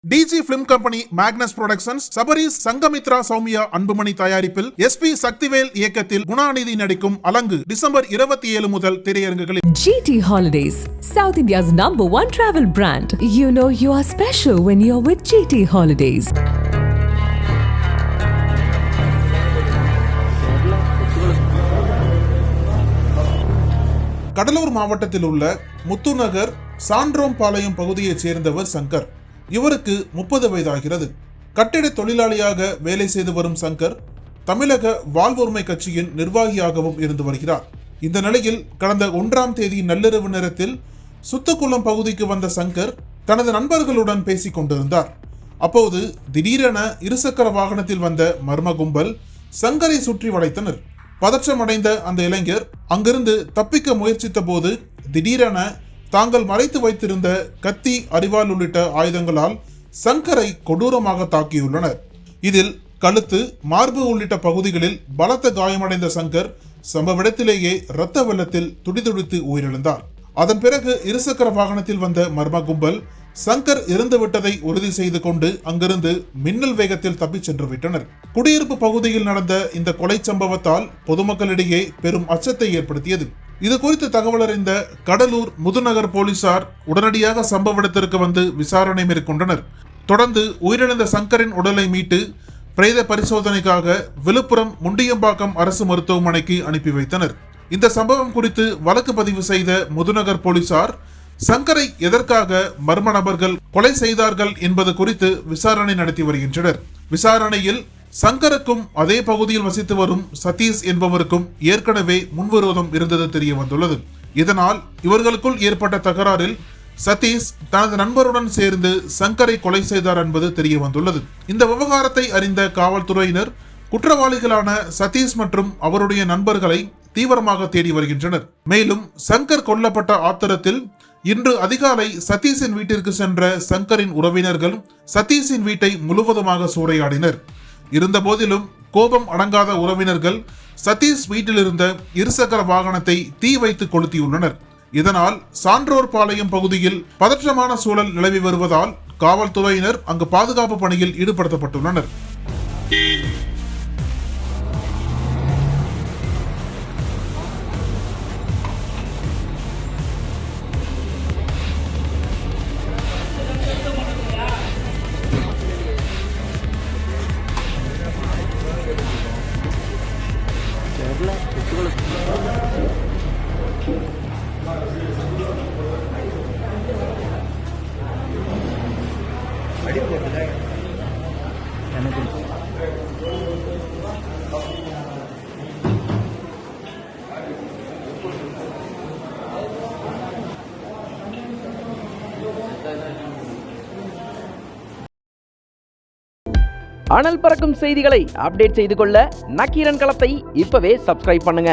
டிஜி film company, Magnus productions, Sabaris Sangamitra Soumya Anbumani தயாரிப்பில் SP Sakthivel இயக்கத்தில் குணாநிதி நடிக்கும் அலங்கு டிசம்பர் 27 முதல் திரையரங்குகளில். GT Holidays, South India's #1 travel brand. You know you are special when you're with GT Holidays. Cuddalore மாவட்டத்தில் உள்ள முத்துநகர் சான்றோம்பாளையம் பகுதியைச் சேர்ந்தவர் சங்கர். இவருக்கு 30 வயதாகிறது. கட்டிட தொழிலாளியாக வேலை செய்து வரும் சங்கர் தமிழக வாழ்வுரிமை கட்சியின் நிர்வாகியாகவும் இருந்து வருகிறார். இந்த நிலையில் கடந்த 1ஆம் தேதி நள்ளிரவு நேரத்தில் சுத்துக்குளம் பகுதிக்கு வந்த சங்கர் தனது நண்பர்களுடன் பேசிக் கொண்டிருந்தார். அப்போது திடீரென இருசக்கர வாகனத்தில் வந்த மர்ம கும்பல் சங்கரை சுற்றி வளைத்தனர். பதற்றமடைந்த அந்த இளைஞர் அங்கிருந்து தப்பிக்க முயற்சித்த போது திடீரென தாங்கள் மறைத்து வைத்திருந்த கத்தி, அரிவாள் உள்ளிட்ட ஆயுதங்களால் சங்கரை கொடூரமாக தாக்கியுள்ளனர். இதில் கழுத்து, மார்பு உள்ளிட்ட பகுதிகளில் பலத்த காயமடைந்த சங்கர் சம்பவ இடத்திலேயே இரத்த வெள்ளத்தில் துடிதுடித்து உயிரிழந்தார். அதன் பிறகு இருசக்கர வாகனத்தில் வந்த மர்ம கும்பல் சங்கர் இறந்துவிட்டதை உறுதி செய்து கொண்டு அங்கிருந்து மின்னல் வேகத்தில் தப்பிச் சென்று விட்டனர். குடியிருப்பு பகுதியில் நடந்த இந்த கொலை சம்பவத்தால் பொதுமக்களிடையே பெரும் அச்சத்தை ஏற்படுத்தியது. இது குறித்து தகவல் அறிந்த கடலூர் முதுநகர் போலீசார் உடனடியாக சம்பவ இடத்திற்கு வந்து விசாரணை மேற்கொண்டனர். தொடர்ந்து உயிரிழந்த சங்கரின் உடலை மீட்டு பிரேத பரிசோதனைக்காக விழுப்புரம் முண்டியம்பாக்கம் அரசு மருத்துவமனைக்கு அனுப்பி வைத்தனர். இந்த சம்பவம் குறித்து வழக்கு பதிவு செய்த முதுநகர் போலீசார் சங்கரை எதற்காக மர்ம நபர்கள் கொலை செய்தார்கள் என்பது குறித்து விசாரணை நடத்தி வருகின்றனர். விசாரணையில் சங்கருக்கும் அதே பகுதியில் வசித்து வரும் சதீஷ் என்பவருக்கும் ஏற்கனவே முன்விரோதம் இருந்தது தெரிய வந்துள்ளது. இதனால் இவர்களுக்குள் ஏற்பட்ட தகராறில் சதீஷ் தனது நண்பருடன் சேர்ந்து சங்கரை கொலை செய்தார் என்பது தெரிய வந்துள்ளது. இந்த விவகாரத்தை அறிந்த காவல்துறையினர் குற்றவாளிகளான சதீஷ் மற்றும் அவருடைய நண்பர்களை தீவிரமாக தேடி வருகின்றனர். மேலும் சங்கர் கொல்லப்பட்ட ஆத்திரத்தில் இன்று அதிகாலை சதீஷின் வீட்டிற்கு சென்ற சங்கரின் உறவினர்கள் சதீஷின் வீட்டை முழுவதுமாக சூறையாடினர். இருந்த போதிலும் கோபம் அடங்காத உறவினர்கள் சதீஷ் வீட்டில் இருந்த இருசக்கர வாகனத்தை தீ வைத்து கொளுத்தியுள்ளனர். இதனால் சான்றோர்பாளையம் பகுதியில் பதற்றமான சூழல் நிலவி வருவதால் காவல்துறையினர் அங்கு பாதுகாப்பு பணியில் ஈடுபடுத்தப்பட்டுள்ளனர். அனல் பறக்கும் செய்திகளை அப்டேட் செய்து கொள்ள நக்கீரன் களத்தை இப்பவே சப்ஸ்கிரைப் பண்ணுங்க.